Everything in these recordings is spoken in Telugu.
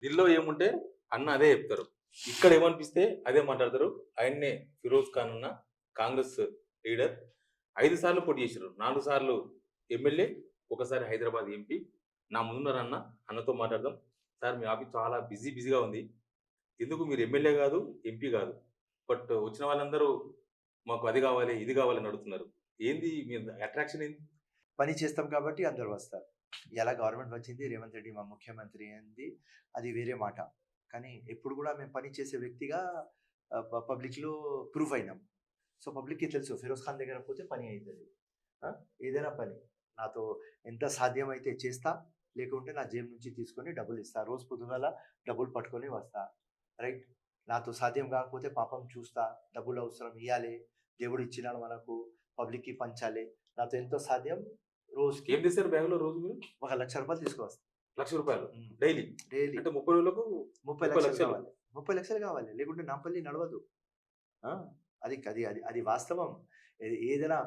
దిల్లో ఏముంటే అన్న అదే చెప్తారు. ఇక్కడ ఏమనిపిస్తే అదే మాట్లాడతారు. ఆయన్నే ఫిరోజ్ ఖాన్ అన్న కాంగ్రెస్ లీడర్ 5 సార్లు పోటీ చేసిర్రు. 4 సార్లు ఎమ్మెల్యే, ఒకసారి హైదరాబాద్ ఎంపీ. నా ముందున్నారన్న. అన్నతో మాట్లాడదాం. సార్ మీ ఆఫీస్ చాలా బిజీగా ఉంది. ఎందుకు మీరు ఎమ్మెల్యే గాదు, ఎంపీ గాదు. బట్ వచ్చిన వాళ్ళందరూ మాకు అది గావాలి, ఇది గావాలని అడుగుతున్నారు. ఏంది మీ అట్రాక్షన్ ఏంది? పని చేస్తాం కాబట్టి అందరూ వస్తారు. ఎలా గవర్నమెంట్ వచ్చింది, రేవంత్ రెడ్డి మా ముఖ్యమంత్రి అయింది, అది వేరే మాట. కానీ ఎప్పుడు కూడా మేము పని చేసే వ్యక్తిగా పబ్లిక్‌లో ప్రూవ్ అయినాం. సో, పబ్లిక్‌కి తెలుసు ఫిరోజ్ ఖాన్ దగ్గర పోతే పని అయితది. ఏదైనా పని. నాతో ఎంత సాధ్యమైతే చేస్తా, లేకుంటే నా జేబు నుంచి తీసుకొని డబ్బులిస్తా. రోజు పొద్దుగాల డబ్బులు పట్టుకొని వస్తా. రైట్? నాతో సాధ్యం కాకపోతే పాపం చూస్తా. డబ్బులు అవసరం ఇయ్యాలి. దేవుడు ఇచ్చినాడు మనకు. పబ్లిక్‌కి పంచాలి. నాతో ఎంతో సాధ్యం రోజుకి ఏం తెస్తారు బ్యాగ్‌లో రోజు మీరు? ఒక ₹1,00,000 తీసుకొస్తా. ₹1,00,000 హ్మ్. డైలీ. డైలీ అంటే 30 రోజులకు 30,00,000 30,00,000. కావాలి. 30,00,000 కావాలి. లేకుంటే నా పల్లి నడవదు. ఆ! అది అది అది అది వాస్తవం. ఏదైనా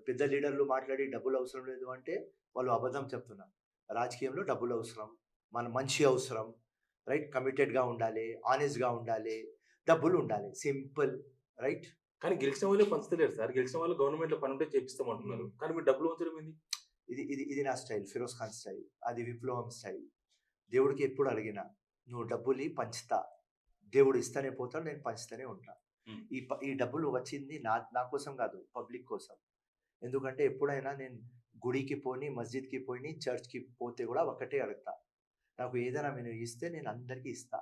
పెద్ద లీడర్‌లు మాట్లాడి డబ్బులు అవసరం లేదు అంటే వాళ్ళు అబద్ధం చెప్తున్నారు. రాజకీయంలో డబ్బులు అవసరం. మన మంచి అవసరం. రైట్? కమిటెడ్‌గా ఉండాలి. హానెస్ట్‌గా ఉండాలి. డబ్బులు ఉండాలి. సింపుల్. రైట్? కానీ గెలిచిన వాళ్ళే పంచుతలేరు సార్. గెలిచిన వాళ్ళు గవర్నమెంట్‌లో పనుంటే చేపిస్తామంటున్నారు. హ్మ్. కానీ మీరు డబ్బులు పంచడం ఏంది? ఇది నా స్టైల్. ఫిరోజ్ ఖాన్ స్టైల్. అది విప్లవం స్టైల్. దేవుడికి ఎప్పుడు అడిగినా, "నువ్వు డబ్బులియ్యి పంచుతా. దేవుడు ఇస్తూనే పోతాడు. నేను పంచుతూనే ఉంటా." హ్మ్. ఈ డబ్బులు వచ్చింది నా కోసం కాదు, పబ్లిక్ కోసం. ఎందుకంటే ఎప్పుడైనా నేను గుడికి పోని, మస్జిద్‌కి పోని, చర్చ్‌కి పోతే కూడా ఒక్కటే అడుగుతా. నాకు ఏదైనా మీరు ఇస్తే నేను అందరికీ ఇస్తా.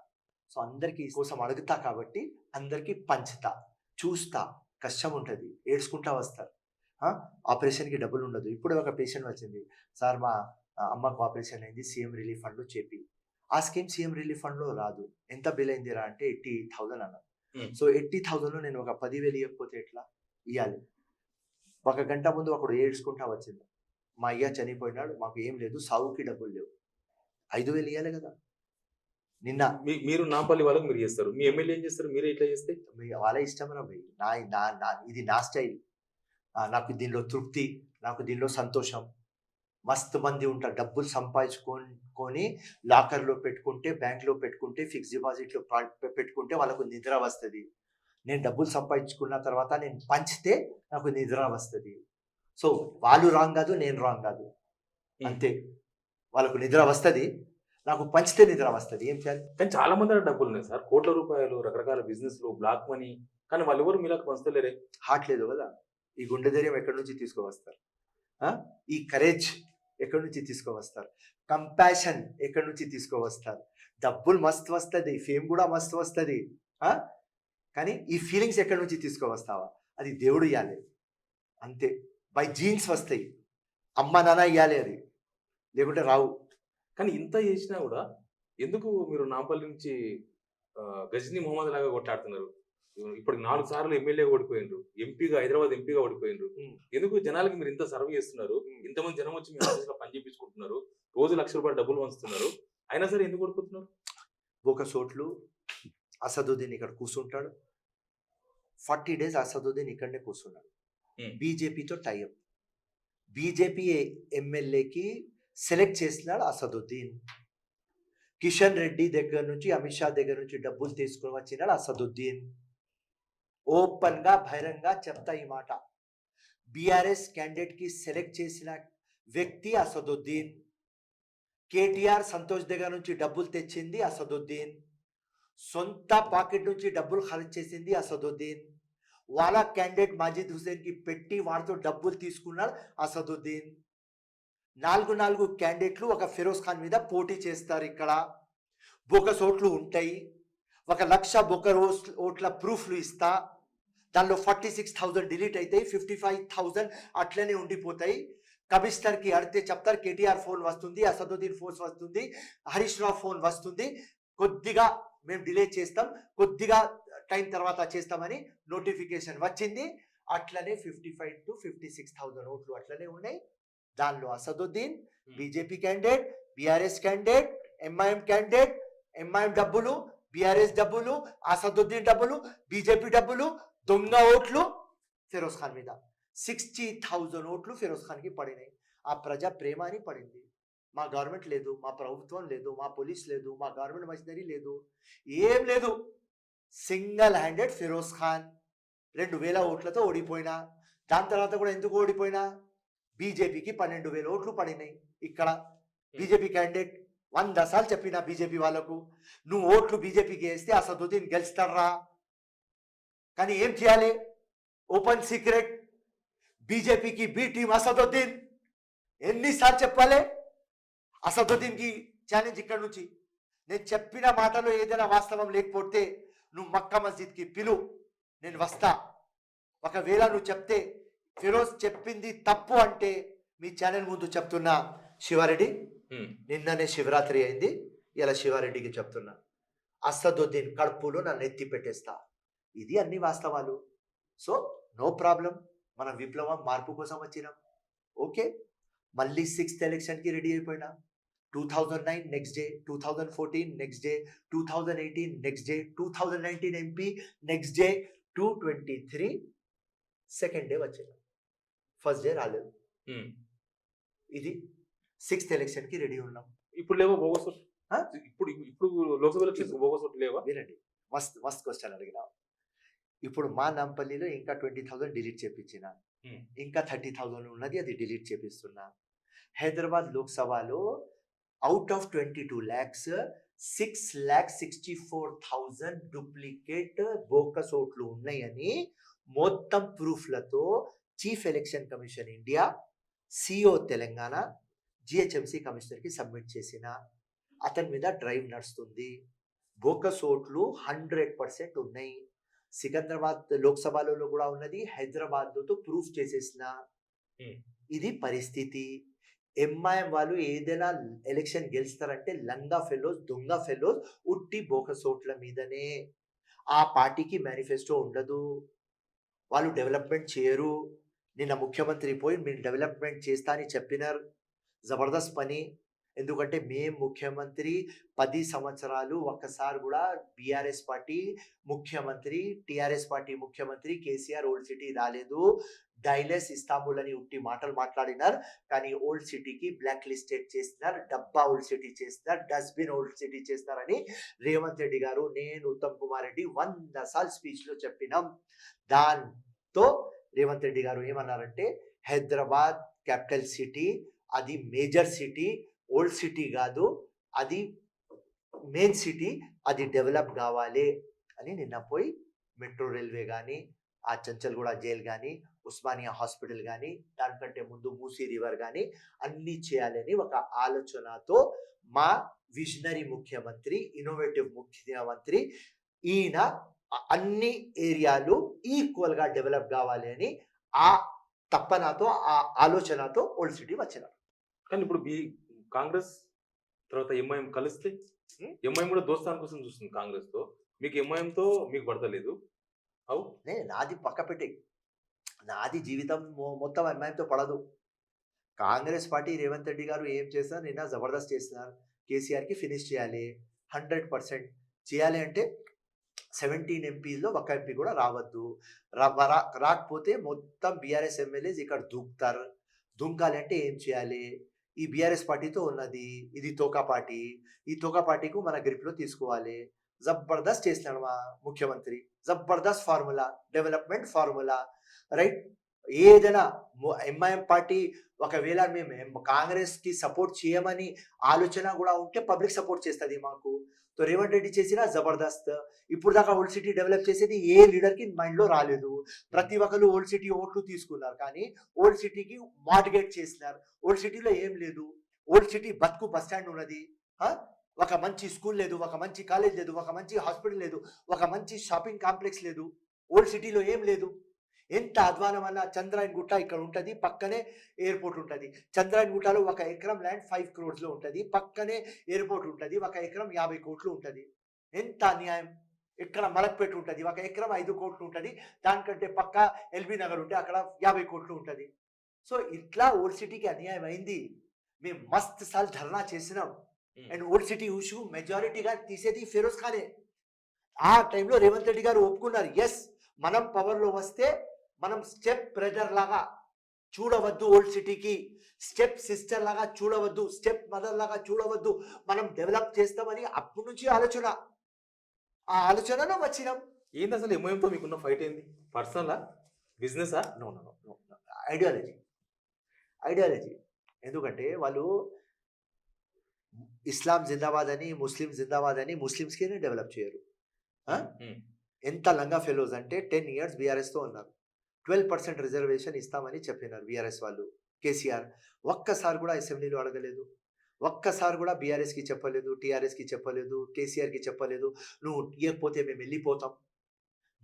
సో, అందరికీ కోసం అడుగుతా కాబట్టి అందరికీ పంచుతా. చూస్తా. కష్టం ఉంటది. ఏడ్చుకుంటా వస్తారు. ఆ! ఆపరేషన్‌కి డబ్బులుండదు. ఇప్పుడే ఒక పేషెంట్ వచ్చింది. "సార్ మా అమ్మకు ఆపరేషన్ అయింది. సీఎం రిలీఫ్ ఫండ్‌లో చేపి." ఆ స్కీమ్ సీఎం రిలీఫ్ ఫండ్‌లో రాదు. "ఎంత బిల్ అయిందిరా?" అంటే 80,000 అన్నారు. హ్మ్. సో, 80,000లో నేను ఒక 10,000 ఇయ్యకపోతే ఎట్లా? ఇయ్యాలి. ఒక గంట ముందు ఒకడు ఏడ్చుకుంటా వచ్చిండు. "మా అయ్య చనిపోయినాడు. మాకు ఏం లేదు. సావుకి డబ్బులు లేవు." 5,000 ఇయ్యాలి గదా! నిన్న మీరు నాంపల్లి వాళ్ళకి మీరు చేస్తారు. మీ ఎమ్మెల్యే ఏం చేస్తారు? మీరే ఇట్లా చేస్తే? వాళ్ళ ఇష్టంరా భయ్. నా నా నా ఇది నా స్టైల్. నాకు దీనిలో తృప్తి. నాకు దీనిలో సంతోషం. మస్తు మంది ఉంటారు. డబ్బులు సంపాదించుకొని లాకర్‌లో పెట్టుకుంటే, బ్యాంక్‌లో పెట్టుకుంటే, ఫిక్స్డ్ డిపాజిట్‌లో పెట్టుకుంటే వాళ్ళకు నిద్ర వస్తది. నేను డబ్బులు సంపాదించుకున్న తర్వాత నేను పంచితే నాకు నిద్ర వస్తది. సో, వాళ్ళు రాంగ్ గాదు. నేను రాంగ్ గాదు. హ్మ్. అంతే. వాళ్ళకు నిద్ర వస్తది. నాకు పంచితే నిద్ర వస్తది. ఏం చేయాలి? కానీ చాలా మంది దగ్గర డబ్బులున్నాయి సార్. కోట్ల రూపాయలు, రకరకాల బిజినెస్‌లు, బ్లాక్ మనీ. కానీ వాళ్ళెవరు మీలాగా పంచుతలేరే? హార్ట్ లేదు గదా! ఈ గుండె ధైర్యం ఎక్కడి నుంచి తీసుకొనొస్తారు? ఆ! ఈ కరేజ్ ఎక్కడి నుంచి తీసుకొనొస్తారు? కంపాషన్ ఎక్కడి నుంచి తీసుకొనొస్తారు? డబ్బులు మస్తు వస్తది. ఫేమ్ గూడా మస్తు వస్తది. ఆ! కానీ ఈ ఫీలింగ్స్ ఎక్కడి నుంచి తీసుకొనొస్తావా? అది దేవుడు ఇయ్యాలి. అంతే. బై జీన్స్ వస్తాయి. అమ్మ, నాన్న ఇయ్యాలి అది. లేకుంటే రావు. కానీ ఇంత చేసినా గూడా ఎందుకు మీరు నాంపల్లి నుంచి 'గజనీ మొహమ్మద్' లాగా కొట్లాడుతున్నారు? ఇప్పటికి 4 సార్లు ఎమ్మెల్యేగా ఓడిపోయిండ్రు. ఎంపీగా హైదరాబాద్ ఎంపీగా ఓడిపోయిండ్రు. హ్మ్. ఎందుకు జనాలకి మీరు ఇంత సర్వ్ చేస్తున్నారు? హ్మ్. ఇంతమంది జనం వచ్చి మీ ఆఫీస్‌లో పని చేపించుకుంటున్నారు. రోజు ₹1,00,000 డబ్బులు పంచుతున్నారు. అయినా సరే ఎందుకు ఓడిపోతున్నారు? బోకసోట్లు అసదుద్దీన్ ఇక్కడ కూర్చుంటాడు. 40 డేస్ అసదుద్దీన్ ఇక్కడనే కూర్చున్నాడు. హ్మ్. బీజేపీతో టై అప్. బీజేపీ ఎమ్మెల్యేకి సెలెక్ట్ చేసినాడు అసదుద్దీన్. కిషన్ రెడ్డి దగ్గర నుంచి, అమిత్ షా దగ్గర నుంచి డబ్బులు తీసుకొని వచ్చినాడు అసదుద్దీన్. ఓపెన్‌గా, బహిరంగ చెప్తా ఈ మాట. బీఆర్ఎస్ క్యాండిడేట్‌కి సెలెక్ట్ చేసిన వ్యక్తి అసదుద్దీన్. కేటీఆర్, సంతోష్ దగ్గర నుంచి డబ్బులు తెచ్చింది అసదుద్దీన్. సొంత పాకెట్ నుంచి డబ్బులు ఖర్చు చేసింది అసదుద్దీన్. వాళ్ళ క్యాండిడేట్ మాజిద్ హుసేన్‌కి పెట్టి వాడితో డబ్బులు తీసుకున్నాడు అసదుద్దీన్. 4 క్యాండిడేట్లు ఒక ఫిరోజ్ ఖాన్ మీద పోటీ చేస్తారు ఇక్కడ. బోగస్ ఓట్లు ఉంటాయి. 1,00,000 బోగస్ ఓట్ల ప్రూఫ్‌లు ఇస్తా. దానిలో 46,000 డిలీట్ అయితాయి. 55,000 అట్లనే ఉండిపోతాయి. కమిషనర్‌కి అడిగితే చెప్తారు కేటీఆర్ ఫోన్ వస్తుంది, అసదుద్దీన్ ఫోన్ వస్తుంది, హరీష్ రావు ఫోన్ వస్తుంది. కొద్దిగా మేము డిలే చేస్తాం. కొద్దిగా టైం తర్వాత చేస్తామని నోటిఫికేషన్ వచ్చింది. అట్లనే 55,000-56,000 ఓట్లు అట్లనే ఉన్నాయి. దానిలో Asaduddin, BJP candidate, BRS candidate, MIM candidate, MIM డబ్బులు, బీఆర్ఎస్ డబ్బులు, అసదుద్దీన్ డబ్బులు, బీజేపీ డబ్బులు, దొంగ ఓట్లు ఫిరోజ్ ఖాన్ మీద. 60,000 ఓట్లు ఫిరోజ్ ఖాన్‌కి పడినాయి. ఆ ప్రజా ప్రేమ అని పడింది. మా గవర్నమెంట్ లేదు, మా ప్రభుత్వం లేదు, మా పోలీస్ లేదు, మా గవర్నమెంట్ మషినరీ లేదు, ఏం లేదు. సింగిల్ హ్యాండెడ్ ఫిరోజ్ ఖాన్ 2000 ఓట్లతో ఓడిపోయినా. దాని తర్వాత కూడా ఎందుకు ఓడిపోయినా, బీజేపీకి 12,000 ఓట్లు పడినాయి. ఇక్కడ బీజేపీ క్యాండిడేట్ 100 సార్లు చెప్పిన బీజేపీ వాళ్ళకు, నువ్వు ఓట్లు బీజేపీకి వేస్తే అసదుద్దీన్ గెలుస్తారా. కానీ ఏం చేయాలి, ఓపెన్ సీక్రెట్, బీజేపీకి బి టీం అసదుద్దీన్. ఎన్నిసార్లు చెప్పాలి అసదుద్దీన్కి ఛాలెంజ్ ఇక్కడ నుంచి. నేను చెప్పిన మాటలో ఏదైనా వాస్తవం లేకపోతే నువ్వు మక్కా మస్జిద్కి పిలు, నేను వస్తా. ఒకవేళ నువ్వు చెప్తే ఫిరోజ్ చెప్పింది తప్పు అంటే మీ ఛానల్ ముందు చెప్తున్నా, శివారెడ్డి నిన్ననే శివరాత్రి అయింది, ఇలా శివారెడ్డికి చెప్తున్నా, అసదుద్దీన్ కడుపులో నన్ను ఎత్తి పెట్టేస్తా. ఇది అన్ని వాస్తవాలు. సో నో ప్రాబ్లం, మన విప్లవం మార్పు కోసం వచ్చినాం. ఓకే, మళ్ళీ 6th ఎలక్షన్కి రెడీ అయిపోయినా. 2009 next day, 2014 next day, 2018 next day, 2019 MP next day, 2023 second day వచ్చిన, ఫస్ట్ డే రాలేదు. ఇది 6th ఎలక్షన్కి రెడీ ఉన్నాం. ఇప్పుడు లేవా బోగస్ ఓట్లు? ఇప్పుడు ఇప్పుడు లోక్సభ ఎలక్షన్స్ బోగస్ ఓట్లు లేవా? వినండి, మస్త్ మస్త్ క్వశ్చన్ అడిగినా. ఇప్పుడు మా నాంపల్లిలో ఇంకా 20,000 డిలీట్ చేపించిన, ఇంకా 30,000 ఉన్నది, అది డిలీట్ చేపిస్తున్నా. హైదరాబాద్ లోక్సభలో out of 22 lakhs 6,64,000 duplicate bogus ఓట్లు ఉన్నాయని మొత్తం ప్రూఫ్లతో chief election commission India, CEO Telangana, GHMC కమిషనర్కి సబ్మిట్ చేసిన. అతని మీద డ్రైవ్ నడుస్తుంది. బోకస్ ఓట్లు 100% ఉన్నాయి. సికింద్రాబాద్ లోక్సభలో కూడా ఉన్నది, హైదరాబాద్తో ప్రూఫ్ చేసేసిన. ఇది పరిస్థితి. ఎంఐఎం వాళ్ళు ఏదైనా ఎలక్షన్ గెలుస్తారంటే లంగా ఫెలోస్, దొంగ ఫెలోస్, ఉట్టి బోకస్ ఓట్ల మీదనే. ఆ పార్టీకి మేనిఫెస్టో ఉండదు, వాళ్ళు డెవలప్మెంట్ చేయరు. నిన్న ముఖ్యమంత్రి పోయి మీరు డెవలప్మెంట్ చేస్తా అని చెప్పినారు, జబర్దస్త్ పని. ఎందుకంటే మేము ముఖ్యమంత్రి 10 సంవత్సరాలు ఒక్కసారి కూడా బీఆర్ఎస్ పార్టీ ముఖ్యమంత్రి, టీఆర్ఎస్ పార్టీ ముఖ్యమంత్రి కేసీఆర్ ఓల్డ్ సిటీ రాలేదు. డైలెస్ ఇస్తాంబుల్ అని ఉట్టి మాటలు మాట్లాడినారు, కానీ ఓల్డ్ సిటీకి బ్లాక్ లిస్టెడ్ చేస్తున్నారు, డబ్బా ఓల్డ్ సిటీ చేస్తున్నారు, డస్ట్బిన్ ఓల్డ్ సిటీ చేస్తున్నారని రేవంత్ రెడ్డి గారు, నేను, ఉత్తమ్ కుమార్ రెడ్డి 100 సార్లు స్పీచ్లో చెప్పినాం. దాంతో రేవంత్ రెడ్డి గారు ఏమన్నారంటే, హైదరాబాద్ క్యాపిటల్ సిటీ, అది మేజర్ సిటీ, ఓల్డ్ సిటీ కాదు, అది మెయిన్ సిటీ, అది డెవలప్ కావాలి అని నిన్న పోయి మెట్రో రైల్వే కానీ, ఆ చంచల్గూడ జైల్ కానీ, ఉస్మానియా హాస్పిటల్ కానీ, దానికంటే ముందు మూసీ రివర్ కానీ అన్నీ చేయాలని ఒక ఆలోచనతో మా విజనరీ ముఖ్యమంత్రి, ఇన్నోవేటివ్ ముఖ్యమంత్రి, ఈయన అన్ని ఏరియాలు ఈక్వల్గా డెవలప్ కావాలి అని ఆ తప్పనతో, ఆ ఆలోచనతో ఓల్డ్ సిటీ వచ్చినారు. కానీ ఇప్పుడు కాంగ్రెస్ తర్వాత ఎంఐఎం కలిస్తే ఎంఐఎం కూడా దోస్తాన్ కోసం చూస్తుంది కాంగ్రెస్ తో. మీకు ఎంఐఎం తో మీకు పడతలేదు. అవు నాది పక్క పెట్టి, నాది జీవితం మొత్తం ఎంఐఎంతో పడదు. కాంగ్రెస్ పార్టీ రేవంత్ రెడ్డి గారు ఏం చేస్తున్నారు, నిన్న జబర్దస్త్ చేస్తున్నారు. కేసీఆర్కి ఫినిష్ చేయాలి, 100% చేయాలి. అంటే 17 ఎంపీలో ఒక ఎంపీ కూడా రావద్దు. రాకపోతే మొత్తం బీఆర్ఎస్ ఎమ్మెల్యేస్ ఇక్కడ దూకుతారు. దుంకాలి అంటే ఏం చేయాలి, ఈ బీఆర్ఎస్ పార్టీతో ఉన్నది, ఇది తోకా పార్టీ, ఈ తోకా పార్టీకు మన గ్రిప్లో తీసుకోవాలి. జబర్దస్త్ చేసినాడు మా ముఖ్యమంత్రి, Jabardasth formula, development formula, right. ఏదైనా ఎంఐఎం పార్టీ ఒకవేళ మేము కాంగ్రెస్కి సపోర్ట్ చేయమని ఆలోచన కూడా ఉంటే పబ్లిక్ సపోర్ట్ చేస్తుంది మాకు. సో రేవంత్ రెడ్డి చేసిన జబర్దస్త్. ఇప్పుడు దాకా ఓల్డ్ సిటీ డెవలప్ చేసేది ఏ లీడర్కి మైండ్లో రాలేదు. ప్రతి ఒక్కరు ఓల్డ్ సిటీ ఓట్లు తీసుకున్నారు, కానీ ఓల్డ్ సిటీకి మార్టిగేట్ చేసినారు. ఓల్డ్ సిటీలో ఏం లేదు. ఓల్డ్ సిటీ బతుకు బస్ స్టాండ్ ఉన్నది, ఒక మంచి స్కూల్ లేదు, ఒక మంచి కాలేజ్ లేదు, ఒక మంచి హాస్పిటల్ లేదు, ఒక మంచి షాపింగ్ కాంప్లెక్స్ లేదు. ఓల్డ్ సిటీలో ఏం లేదు. ఎంత అధ్వానం అన్న, చంద్రాయన్ గుట్ట ఇక్కడ ఉంటుంది, పక్కనే ఎయిర్పోర్ట్ ఉంటుంది. చంద్రాయన్ గుట్టలో 1 ఎకరం ల్యాండ్ 5 crores ఉంటుంది, పక్కనే ఎయిర్పోర్ట్ ఉంటుంది, 1 ఎకరం 50 కోట్లు ఉంటుంది. ఎంత అన్యాయం. ఇక్కడ మలక్పేట ఉంటుంది, 1 ఎకరం 5 కోట్లు ఉంటుంది, దానికంటే పక్క ఎల్బీ నగర్ ఉంటే అక్కడ 50 కోట్లు ఉంటుంది. సో ఇట్లా ఓల్డ్ సిటీకి అన్యాయం అయింది. మేము మస్త్ సార్లు ధర్నా చేసినాం. అండ్ ఓల్డ్ సిటీ ఇష్యూ మెజారిటీగా తీసేది ఫిరోజ్ ఖానే. ఆ టైంలో రేవంత్ రెడ్డి గారు ఒప్పుకున్నారు, ఎస్ మనం పవర్లో వస్తే మనం స్టెప్ బ్రదర్ లాగా చూడవద్దు. ఓల్డ్ సిటీకి స్టెప్ సిస్టర్ లాగా చూడవద్దు, స్టెప్ మదర్ లాగా చూడవద్దు. మనం డెవలప్ చేస్తామని అప్పటి నుంచి ఆలోచన, ఆ ఆలోచనలో వచ్చినాం. ఏంది అసలు ఎంఐఎంతో మీకున్న ఫైట్ ఏంది? పర్సనలా, బిజినెసా? No no no, ideology, ideology. ఎందుకంటే వాళ్ళు ఇస్లాం జిందాబాద్ అని, ముస్లిం జిందాబాద్ అని ముస్లిమ్స్కి డెవలప్ చేయరు. ఎంత లంగా ఫెలోస్ అంటే 10 years బీఆర్ఎస్తో ఉన్నారు. 12% రిజర్వేషన్ ఇస్తామని చెప్పినారు బీఆర్ఎస్ వాళ్ళు. కేసీఆర్ ఒక్కసారి కూడా అసెంబ్లీలో అడగలేదు, ఒక్కసారి కూడా బీఆర్ఎస్కి చెప్పలేదు, టీఆర్ఎస్కి చెప్పలేదు, కేసీఆర్కి చెప్పలేదు. నువ్వు ఇవ్వకపోతే మేము వెళ్ళిపోతాం.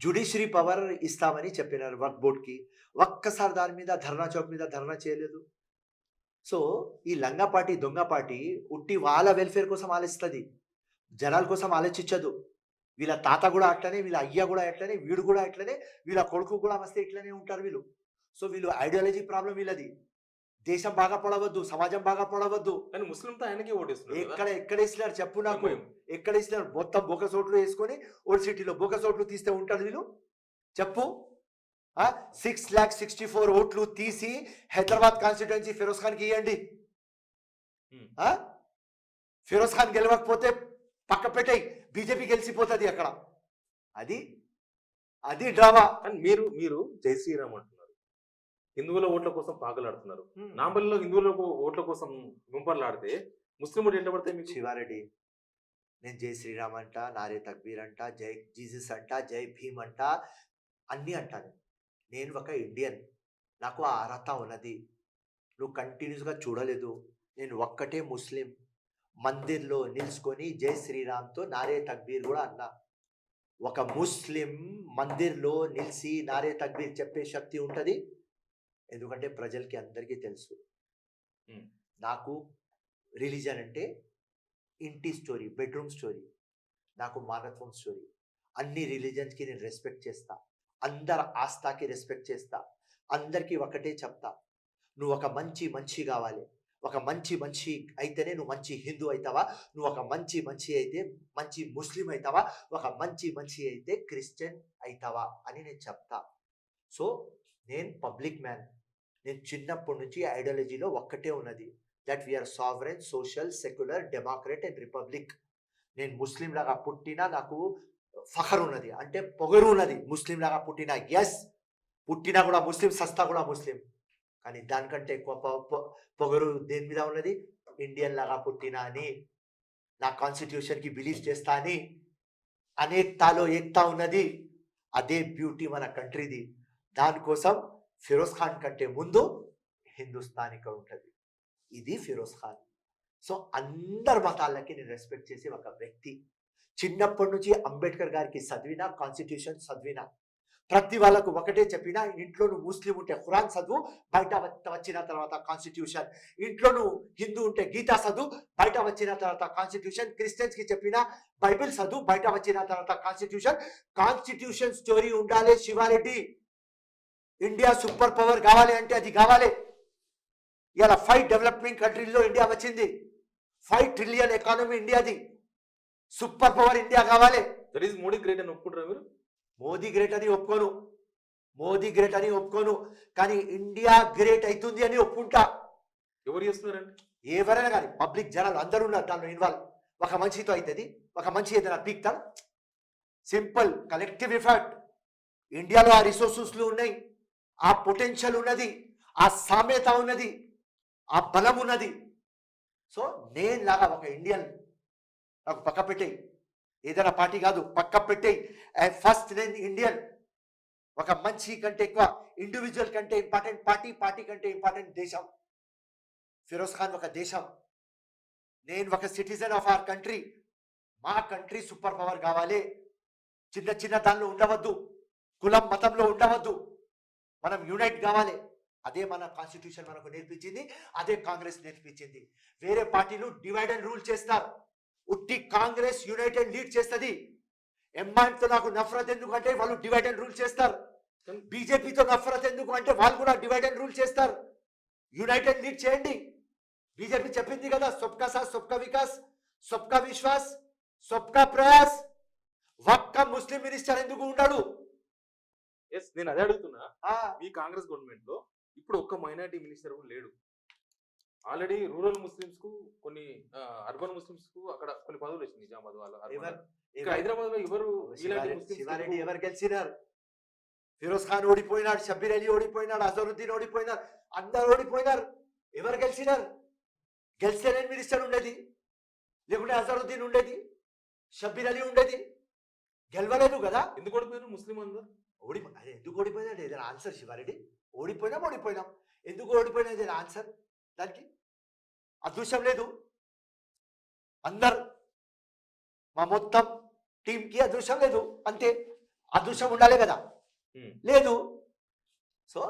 జ్యుడిషియరీ పవర్ ఇస్తామని చెప్పినారు వర్క్ బోర్డ్కి, ఒక్కసారి దాని మీద ధర్నా చౌక్ మీద ధర్నా చేయలేదు. సో ఈ లంగా పార్టీ, దొంగ పార్టీ ఉట్టి వాళ్ళ వెల్ఫేర్ కోసం ఆలోచిస్తుంది, జనాల కోసం ఆలోచించదు. వీళ్ళ తాత కూడా అట్లనే, వీళ్ళ అయ్య కూడా అట్లనే, వీడు కూడా అట్లనే, వీళ్ళ కొడుకు కూడా వస్తే ఇట్లనే ఉంటారు వీళ్ళు. సో వీళ్ళు ఐడియాలజీ ప్రాబ్లం వీళ్ళది. దేశం బాగా పడవద్దు, సమాజం బాగా పడవద్దు. కానీ ముస్లింతో ఆయనకే ఓటేస్తున్నారు ఎక్కడ ఎక్కడ వేసినారు చెప్పు నాకు, MIM. ఎక్కడ వేసినారు? మొత్తం బోకస్ ఓట్లు వేసుకొని ఓల్డ్ సిటీలో బోకస్ ఓట్లు తీస్తే ఉంటారు వీళ్ళు చెప్పు. 6,64,000 ఓట్లు తీసి హైదరాబాద్ కాన్స్టిట్యుయెన్సీ ఫిరోజ్ ఖాన్కి ఇవ్వండి. ఫిరోజ్ ఖాన్ గెలవకపోతే పక్క పెట్టేయి, బీజేపీ గెలిచిపోతుంది అక్కడ. అది అది డ్రామా. కానీ మీరు మీరు జై శ్రీరామ్ అంటున్నారు, హిందువుల ఓట్ల కోసం పాకులాడుతున్నారు. నాంపల్లిలో హిందువుల ఓట్ల కోసం గుంపర్లాడితే ముస్లిం ఓట్లు ఎట్లా పడతాయి మీకు? శివారెడ్డి, నేను జై శ్రీరామ్ అంట, నారే తక్బీర్ అంట, జై జీసస్ అంట, జై భీమ్ అంట, అన్నీ అంటాను. నేను ఒక ఇండియన్, నాకు ఆ అర్హత ఉన్నది. నువ్వు కంటిన్యూస్గా చూడలేదు. నేను ఒక్కటే ముస్లిం మందిర్లో నిలుచుకొని జై శ్రీరామ్తో నారే తక్బీర్ కూడా అన్నా. ఒక ముస్లిం మందిర్లో నిలిచి నారే తక్బీర్ చెప్పే శక్తి ఉంటుంది. ఎందుకంటే ప్రజలకి అందరికీ తెలుసు నాకు రిలీజన్ అంటే ఇంటి స్టోరీ, బెడ్రూమ్ స్టోరీ, నాకు మానవత్వం స్టోరీ. అన్ని రిలీజన్స్కి నేను రెస్పెక్ట్ చేస్తా, అందరి ఆస్థాకి రెస్పెక్ట్ చేస్తా, అందరికీ ఒకటే చెప్తా, నువ్వు ఒక మంచి కావాలి. ఒక మంచి అయితేనే నువ్వు మంచి హిందూ అవుతావా, నువ్వు ఒక మంచి అయితే మంచి ముస్లిం అవుతావా, ఒక మంచి అయితే క్రిస్టియన్ అవుతావా అని నేను చెప్తా. సో నేను పబ్లిక్ మ్యాన్. నేను చిన్నప్పటి నుంచి ఐడియాలజీలో ఒక్కటే ఉన్నది, that we are sovereign, social, secular, democrat and republic. నేను ముస్లిం లాగా పుట్టినా నాకు ఫఖర్ ఉన్నది, అంటే పొగరు ఉన్నది. ముస్లిం లాగా పుట్టినా, ఎస్ పుట్టినా కూడా ముస్లిం, సస్తా కూడా ముస్లిం. కానీ దానికంటే ఎక్కువ పొగరు దేని మీద ఉన్నది? ఇండియన్ లాగా పుట్టినా అని, నా కాన్స్టిట్యూషన్కి బిలీవ్ చేస్తా అని, అనేకతాలో ఏకతా ఉన్నది. అదే బ్యూటీ మన కంట్రీది. దానికోసం ఫిరోజ్ ఖాన్ కంటే ముందు హిందుస్థానిక ఉంటుంది. ఇది ఫిరోజ్ ఖాన్. సో అందరి మతాలకి నేను రెస్పెక్ట్ చేసే ఒక వ్యక్తి. చిన్నప్పటి నుంచి అంబేద్కర్ గారికి చదివిన, కాన్స్టిట్యూషన్ చదివిన, ప్రతి వాళ్ళకు ఒకటే చెప్పిన, ఇంట్లో నువ్వు ముస్లిం ఉంటే ఖురాన్ చదువు, బయట వచ్చిన తర్వాత కాన్స్టిట్యూషన్. ఇంట్లో నువ్వు హిందూ ఉంటే గీతా చదువు, బయట వచ్చిన తర్వాత కాన్స్టిట్యూషన్. క్రిస్టియన్స్కి చెప్పిన, బైబిల్ చదువు, బయట వచ్చిన తర్వాత కాన్స్టిట్యూషన్. కాన్స్టిట్యూషన్ స్టోరీ ఉండాలి శివారెడ్డి. ఇండియా సూపర్ పవర్ కావాలి అంటే అది కావాలి. ఇలా 5 డెవలపింగ్ కంట్రీల్లో ఇండియా వచ్చింది. 5 trillion ఎకానమీ ఇండియాది. సూపర్ పవర్ ఇండియా కావాలి. దట్ ఈస్ మోడీ గ్రేట్ అని ఒప్పుకుంటారా మీరు? మోదీ గ్రేట్ అని ఒప్పుకోను, మోదీ గ్రేట్ అని ఒప్పుకోను, కానీ ఇండియా గ్రేట్ అవుతుంది అని ఒప్పుకుంటా. ఎవరు చేస్తున్నారండి? ఎవరైనా కానీ పబ్లిక్ జనాలు అందరూ ఉన్నారు దానిలో ఇన్వాల్వ్. ఒక మనిషితో అవుతుంది, ఒక మనిషి ఏదైనా పీక్తా. Simple collective effort. ఇండియాలో ఆ రిసోర్సెస్లు ఉన్నాయి, ఆ పొటెన్షియల్ ఉన్నది, ఆ సామ్యత ఉన్నది, ఆ బలం ఉన్నది. సో నేను లాగా ఒక ఇండియన్, నాకు పక్క పెట్టేయి, ఏదైనా పార్టీ కాదు, పక్క పెట్టేయి. ఫస్ట్ నేను ఇండియన్. ఒక మంచి కంటే ఎక్కువ ఇండివిజువల్ కంటే ఇంపార్టెంట్ పార్టీ, పార్టీ కంటే ఇంపార్టెంట్ దేశం. ఫిరోజ్ ఖాన్ ఒక దేశం, నేను ఒక సిటిజన్ ఆఫ్ అవర్ కంట్రీ. మా కంట్రీ సూపర్ పవర్ కావాలి. చిన్న దానిలో ఉండవద్దు, కులం మతంలో ఉండవద్దు, మనం యునైట్ కావాలి. అదే మన కాన్స్టిట్యూషన్ మనకు నేర్పించింది, అదే కాంగ్రెస్ నేర్పించింది. వేరే పార్టీలు డివైడ్ అండ్ రూల్ చేస్తారు, ఉట్టి కాంగ్రెస్ యునైటెడ్ లీడ్ చేస్తుంది. ఎంఐఎంతో నాకు నఫరత్ ఎందుకు అంటే వాళ్ళు డివైడ్ అండ్ రూల్ చేస్తారు. బీజేపీతో నఫరత్ ఎందుకు అంటే వాళ్ళు కూడా డివైడ్ అండ్ రూల్ చేస్తారు. యునైటెడ్ లీడ్ చేయండి. బీజేపీ చెప్పింది కదా, సబ్కా సాత్, సబ్కా వికాస్, సబ్కా విశ్వాస్, సబ్కా ప్రయాస్. ఒక్క ముస్లిం మినిస్టర్ ఎందుకు ఉన్నాడు? నేను అదే అడుగుతున్నా. మీ కాంగ్రెస్ గవర్నమెంట్ లో ఇప్పుడు ఒక్క మైనారిటీ మినిస్టర్ కూడా లేడు. ఆల్రెడీ రూరల్ ముస్లిమ్స్ కు కొన్ని అర్బన్ ముస్లిమ్స్ కు అక్కడ కొన్ని పదవులు వచ్చింది నిజామాబాద్ వాళ్ళ urban. ఇక్కడ హైదరాబాద్ లో ఎవరు ఇలాంటి ముస్లిమ్స్ శివారెడ్డి ఎవరు గెలిచినారు? ఫిరోజ్ ఖాన్ ఓడిపోయినాడు, షబ్బీర్ అలీ ఓడిపోయినాడు, అజరుద్దీన్ ఓడిపోయినారు, అందరు ఓడిపోయినారు. ఎవరు గెలిచినారు? గెలిస్తే నేను మినిస్టర్ ఉండేది, లేకుంటే అజరుద్దీన్ ఉండేది, షబ్బీర్ అలీ ఉండేది. గెలవలేదు కదా. ఎందుకు ఓడిపోయారు ముస్లిం అందరు? అదే ఎందుకు ఓడిపోయినాడు ఏదైనా ఆన్సర్ శివారెడ్డి? ఓడిపోయినాం. ఎందుకు ఓడిపోయినా ఏదైనా ఆన్సర్? దానికి అదృష్టం లేదు. అందరు మా మొత్తం టీంకి అదృష్టం లేదు, అంతే. అదృష్టం ఉండాలి కదా, లేదు. So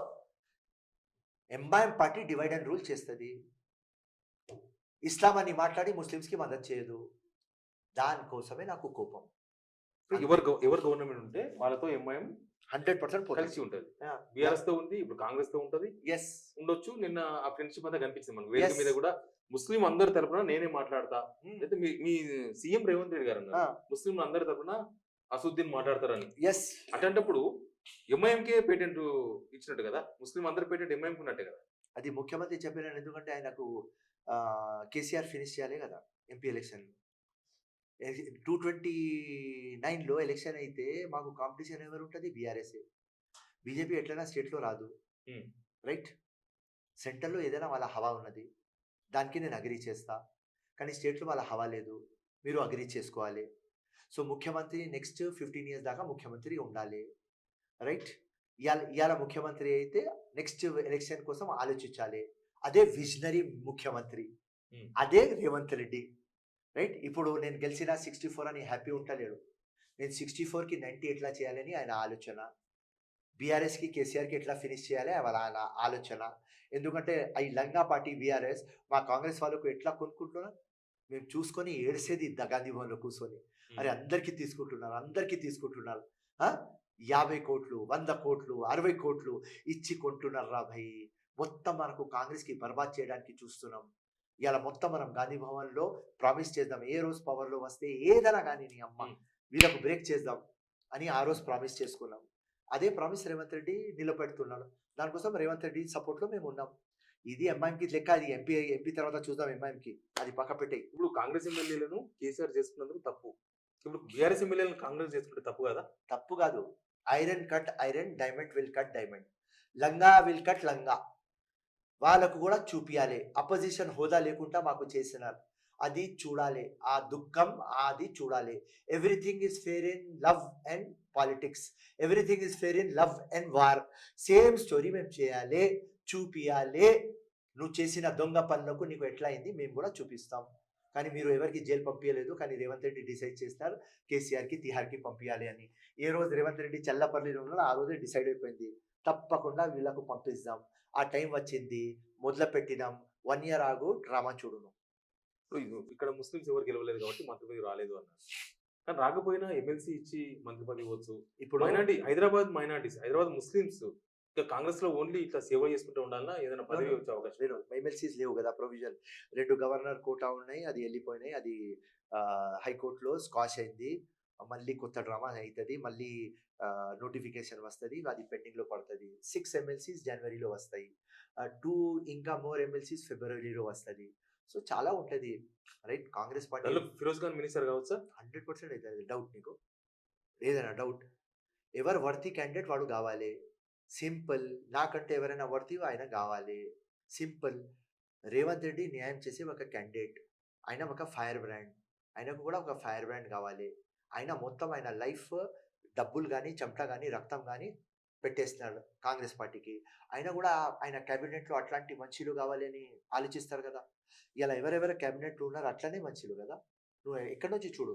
MIM party divide and rule చేస్తుంది. ఇస్లాం అని మాట్లాడి ముస్లిమ్స్కి మద్దతు చేయదు. దానికోసమే నాకు కోపం. ఎవరు గవర్నమెంట్ ఉంటే వాళ్ళతో ఎంఐఎం 100% కలిసి ఉంటది. బీఆర్ఎస్ తో ఉంది, ఇప్పుడు కాంగ్రెస్ తో ఉంటది, ఎస్ ఉండొచ్చు. నిన్న ఆ ఫ్రెండ్షిప్ అంతా కనిపించింది మనకు వేదిక మీద కూడా. ముస్లిం అందరి తరపున నేనే మాట్లాడతా, అయితే మీ సీఎం రేవంత్ రెడ్డి గారు అన్నారు ముస్లిం అందరి తరపున అసదుద్దీన్ మాట్లాడతారని. ఎస్ అటువంటిప్పుడు ఎంఐఎంకే పేటెంట్ ఇచ్చినట్టు కదా, ముస్లిం అందరి పేటెంట్ ఎంఐఎం ఉన్నట్టే కదా. అది ముఖ్యమంత్రి చెప్పినాను, ఎందుకంటే ఆయనకు కేసీఆర్ ఫినిష్ చేయాలి కదా ఎంపీ ఎలక్షన్. 229లో ఎలక్షన్ అయితే మాకు కాంపిటీషన్ ఎవరు ఉంటుంది? బీఆర్ఎస్. బీజేపీ ఎట్లయినా స్టేట్లో రాదు, రైట్? సెంటర్లో ఏదైనా వాళ్ళ హవా ఉన్నది, దానికి నేను అగ్రీ చేస్తా. కానీ స్టేట్లో వాళ్ళ హవా లేదు, మీరు అగ్రీ చేసుకోవాలి. సో ముఖ్యమంత్రి నెక్స్ట్ 15 years దాకా ముఖ్యమంత్రి ఉండాలి, రైట్? ఇవాళ ముఖ్యమంత్రి అయితే నెక్స్ట్ ఎలక్షన్ కోసం ఆలోచించాలి. అదే విజనరీ ముఖ్యమంత్రి, అదే రేవంత్ రెడ్డి, రైట్? ఇప్పుడు నేను గెలిచిన 64 అని హ్యాపీ ఉంటలేడు. నేను 64కి 90 ఎట్లా చేయాలని ఆయన ఆలోచన. బీఆర్ఎస్కి కేసీఆర్కి ఎట్లా ఫినిష్ చేయాలి ఆయన ఆలోచన. ఎందుకంటే ఈ లంగా పార్టీ బీఆర్ఎస్ మా కాంగ్రెస్ వాళ్ళకు ఎట్లా కొనుక్కుంటున్నారు మేము చూసుకొని ఏడ్సేది గాంధీ భవన్లో కూర్చొని. అరే అందరికీ తీసుకుంటున్నారు 50 కోట్లు, 100 కోట్లు, 60 కోట్లు ఇచ్చి కొంటున్నారు రా భయ్. మొత్తం మనకు కాంగ్రెస్కి బర్బాద్ చేయడానికి చూస్తున్నాం. ఇలా మొత్తం మనం గాంధీ భవన్లో ప్రామిస్ చేద్దాం, ఏ రోజు పవర్లో వస్తే ఏదైనా కానీ నీ అమ్మ వీళ్ళకు బ్రేక్ చేద్దాం అని ఆ రోజు ప్రామిస్ చేసుకున్నాం. అదే ప్రామిస్ రేవంత్ రెడ్డి నిలబెడుతున్నాడు. దానికోసం రేవంత్ రెడ్డి సపోర్ట్లో మేము ఉన్నాం. ఇది ఎంఐఎంకి లెక్క, అది ఎంపీ తర్వాత చూద్దాం ఎంఐఎంకి, అది పక్క పెట్టాయి. ఇప్పుడు కాంగ్రెస్ ఎమ్మెల్యేలను కేసీఆర్ చేసుకున్నందుకు తప్పు, ఇప్పుడు బీఆర్ఎస్ ఎమ్మెల్యేలను కాంగ్రెస్ చేసుకుంటే తప్పు కదా? తప్పు కాదు. Iron cut iron, diamond will cut diamond, లంగా విల్ కట్ లంగా. వాళ్ళకు కూడా చూపియాలి. అపోజిషన్ హోదా లేకుండా మాకు చేసినారు, అది చూడాలి. ఆ దుఃఖం అది చూడాలి. Everything is fair in love and politics, everything is fair in love and war. Same story మేము చేయాలి, చూపియాలి. నువ్వు చేసిన దొంగ పనులకు నీకు ఎట్లా అయింది మేము కూడా చూపిస్తాం. కానీ మీరు ఎవరికి జైలు పంపించలేదు, కానీ రేవంత్ రెడ్డి డిసైడ్ చేస్తారు కేసీఆర్కి తిహార్కి పంపించాలి అని. ఏ రోజు రేవంత్ రెడ్డి చల్లపల్లిలో ఉన్నాడో ఆ రోజే డిసైడ్ అయిపోయింది, తప్పకుండా వీళ్ళకు పంపిస్తాం. ఆ టైం వచ్చింది, మొదలు పెట్టినాం. 1 year ఆగు, డ్రామా చూడును. ఇక్కడ ముస్లిమ్స్ ఎవరు గెలవలేదు కాబట్టి మంత్రి పదవి రాలేదు అన్నారు. కానీ రాకపోయినా ఎమ్మెల్సీ ఇచ్చి మంత్రి పదవి ఇవ్వచ్చు. ఇప్పుడు హైదరాబాద్ ముస్లిమ్స్ ఇంకా కాంగ్రెస్ లో ఓన్లీ ఇట్లా సేవ చేసుకుంటూ ఉండాలన్నా ఏదైనా పదవి వచ్చే అవకాశం లేదు. ఎమ్మెల్సీస్ లేవు కదా, ప్రొవిజన్. 2 గవర్నర్ కోటా ఉన్నాయి, అది వెళ్ళిపోయినాయి. అది హైకోర్టులో స్కాష్ అయింది. మళ్ళీ కొత్త డ్రామా అవుతుంది, మళ్ళీ నోటిఫికేషన్ వస్తుంది, అది పెండింగ్లో పడుతుంది. 6 ఎమ్మెల్సీస్ జనవరిలో వస్తాయి, 2 ఇంకా మోర్ ఎమ్మెల్సీస్ ఫిబ్రవరిలో వస్తుంది. సో చాలా ఉంటుంది, right? Congress party Firoz Khan minister కావచ్చా? 100% అవుతుంది. డౌట్ నీకు ఏదైనా డౌట్? ఎవరు వర్తీ క్యాండిడేట్ వాడు కావాలి, సింపుల్. నాకంటే ఎవరైనా వర్తీ ఆయన కావాలి, సింపుల్. రేవంత్ రెడ్డి న్యాయం చేసే ఒక క్యాండిడేట్, ఆయన ఒక ఫైర్ బ్రాండ్, ఆయనకు కూడా ఒక ఫైర్ బ్రాండ్ కావాలి. ఆయన మొత్తం ఆయన లైఫ్ డబ్బులు కానీ చెమట కానీ రక్తం కానీ పెట్టేస్తున్నాడు కాంగ్రెస్ పార్టీకి. ఆయన కూడా ఆయన క్యాబినెట్లో అట్లాంటి మనుషులు కావాలి అని ఆలోచిస్తారు కదా. ఇలా ఎవరెవరు క్యాబినెట్లో ఉన్నారు అట్లనే మనుషులు కదా. నువ్వు ఎక్కడి నుంచి చూడు,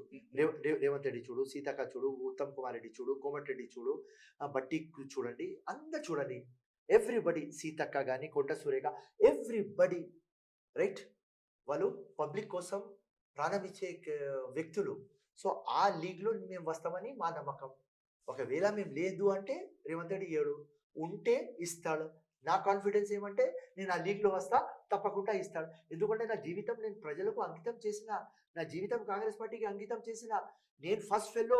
రేవంత్ రెడ్డి చూడు, సీతక్క చూడు, ఉత్తమ్ కుమార్ రెడ్డి చూడు, కోమటిరెడ్డి చూడు, బట్టి చూడండి, అందరు చూడండి. ఎవ్రీబడి, సీతక్క కానీ కొండ సురేఖ, ఎవ్రీబడి, రైట్? వాళ్ళు పబ్లిక్ కోసం ప్రాణం ఇచ్చే వ్యక్తులు. సో ఆ లీగ్లో మేము వస్తామని మా నమ్మకం. ఒకవేళ మేము లేదు అంటే రేవంత్ రెడ్డి ఏడు, ఉంటే ఇస్తాడు. నా కాన్ఫిడెన్స్ ఏమంటే నేను ఆ లీగ్లో వస్తా, తప్పకుండా ఇస్తాడు. ఎందుకంటే నా జీవితం నేను ప్రజలకు అంకితం చేసిన, నా జీవితం కాంగ్రెస్ పార్టీకి అంకితం చేసిన. నేను ఫస్ట్ ఫెల్లో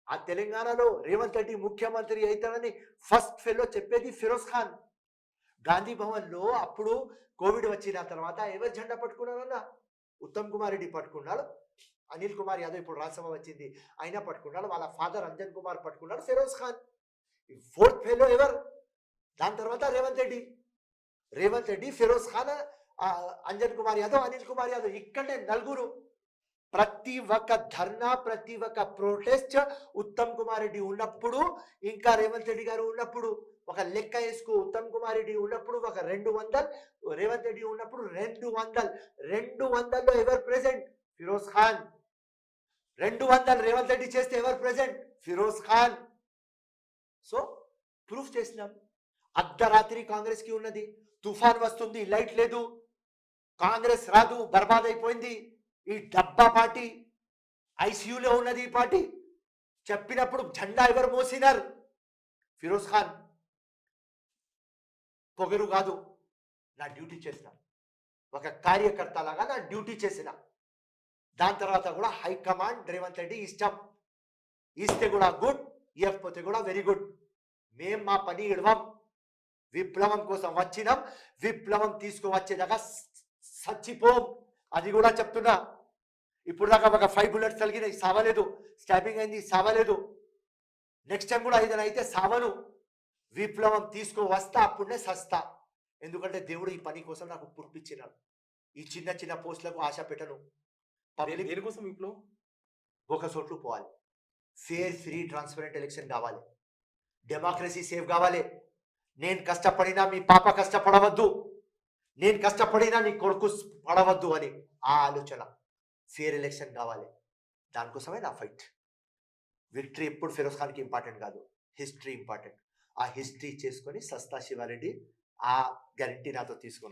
ఆ తెలంగాణలో రేవంత్ రెడ్డి ముఖ్యమంత్రి అవుతాడని ఫస్ట్ ఫెల్లో చెప్పేది ఫిరోజ్ ఖాన్. గాంధీ భవన్లో అప్పుడు కోవిడ్ వచ్చిన తర్వాత ఎవరు జెండా పట్టుకున్నారన్న? ఉత్తమ్ కుమార్ రెడ్డి పట్టుకున్నాడు, అనిల్ కుమార్ యాదవ్ ఇప్పుడు రాజ్యసభ వచ్చింది ఆయన పట్టుకున్నాడు, వాళ్ళ ఫాదర్ అంజన్ కుమార్ పట్టుకున్నాడు, ఫిరోజ్ ఖాన్. ఫోర్త్ ఫెలో ఎవరు? దాని తర్వాత రేవంత్ రెడ్డి, ఫిరోజ్ ఖాన్, అంజన్ కుమార్ యాదవ్, అనిల్ కుమార్ యాదవ్. ఇక్కడనే నలుగురు. ప్రతి ఒక్క ధర్నా, ప్రతి ఒక్క ప్రొటెస్ట్ ఉత్తమ్ కుమార్ రెడ్డి ఉన్నప్పుడు, ఇంకా రేవంత్ రెడ్డి గారు ఉన్నప్పుడు, ఒక లెక్క వేసుకో, ఉత్తమ్ కుమార్ రెడ్డి ఉన్నప్పుడు ఒక 200, రేవంత్ రెడ్డి ఉన్నప్పుడు 200. 200లో ఎవరు ప్రెసెంట్? ఫిరోజ్ ఖాన్. 200 రేవంత్ రెడ్డి చేస్తే ఎవరు present? Feroz Khan. So proof చేసినాం. అర్ధరాత్రి కాంగ్రెస్ కి ఉన్నది, తుఫాన్ వస్తుంది, లైట్ లేదు, కాంగ్రెస్ రాదు, బర్బాద్ అయిపోయింది. ఈ డబ్బా పార్టీ ఐసీయూలో ఉన్నది. ఈ పార్టీ చెప్పినప్పుడు జెండా ఎవరు మోసినారు? ఫిరోజ్ ఖాన్. పొగరు కాదు, నా డ్యూటీ చేసిన, ఒక కార్యకర్త లాగా నా డ్యూటీ చేసిన. దాని తర్వాత కూడా హైకమాండ్ రేవంత్ రెడ్డి ఇష్టం, ఇస్తే కూడా గుడ్, ఇవ్వకపోతే కూడా వెరీ గుడ్. మేం మా పని ఇడవం. విప్లవం కోసం వచ్చినాం, విప్లవం తీసుకువచ్చేదాకా చచ్చిపోం. అది కూడా చెప్తున్నా. ఇప్పుడు దాకా ఒక 5 bullets తగిలినాయి, సావలేదు. స్టాబింగ్ అయింది, సావలేదు. నెక్స్ట్ టైం కూడా ఏదైనా అయితే సావను. విప్లవం తీసుకువస్తా, అప్పుడే సస్తా. ఎందుకంటే దేవుడు ఈ పని కోసం నాకు పుట్టించినాడు. ఈ చిన్న చిన్న పోస్టులకు ఆశ పెట్టను. పబ్లిక్ దేనికోసం విప్లవం? ఒక చోట్లు పోవాలి, ఫేర్, ఫ్రీ, ట్రాన్స్పరెంట్ ఎలక్షన్ కావాలి, డెమోక్రసీ సేఫ్ కావాలి. నేను కష్టపడినా మీ పాప కష్టపడవద్దు, నేను కష్టపడినా నీ కొడుకు పడవద్దు అని ఆ ఆలోచన. ఫేర్ ఎలక్షన్ కావాలి, దానికోసమే నా ఫైట్. విక్టరీ ఎప్పుడు ఫిరోజ్ ఖాన్కి ఇంపార్టెంట్ కాదు, హిస్టరీ ఇంపార్టెంట్. ఆ హిస్టరీ చేసుకొని సస్తా శివారెడ్డి ఆ గ్యారంటీ నాతో తీసుకున్నాం.